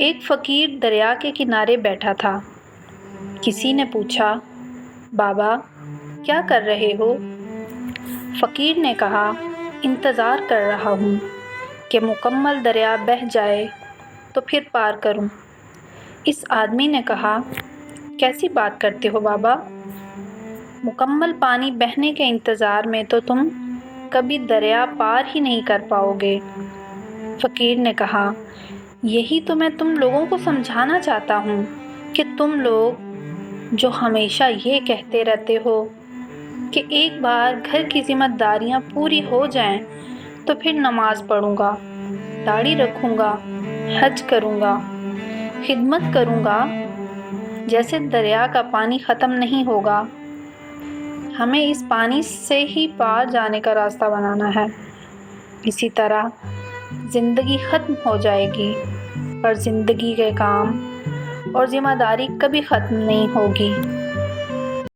ایک فقیر دریا کے کنارے بیٹھا تھا۔ کسی نے پوچھا، بابا کیا کر رہے ہو؟ فقیر نے کہا، انتظار کر رہا ہوں کہ مکمل دریا بہہ جائے تو پھر پار کروں۔ اس آدمی نے کہا، کیسی بات کرتے ہو بابا؟ مکمل پانی بہنے کے انتظار میں تو تم کبھی دریا پار ہی نہیں کر پاؤ گے۔ فقیر نے کہا، یہی تو میں تم لوگوں کو سمجھانا چاہتا ہوں کہ تم لوگ جو ہمیشہ یہ کہتے رہتے ہو کہ ایک بار گھر کی ذمہ داریاں پوری ہو جائیں تو پھر نماز پڑھوں گا، داڑھی رکھوں گا، حج کروں گا، خدمت کروں گا، جیسے دریا کا پانی ختم نہیں ہوگا، ہمیں اس پانی سے ہی پار جانے کا راستہ بنانا ہے۔ اسی طرح زندگی ختم ہو جائے گی پر زندگی کے کام اور ذمہ داری کبھی ختم نہیں ہوگی۔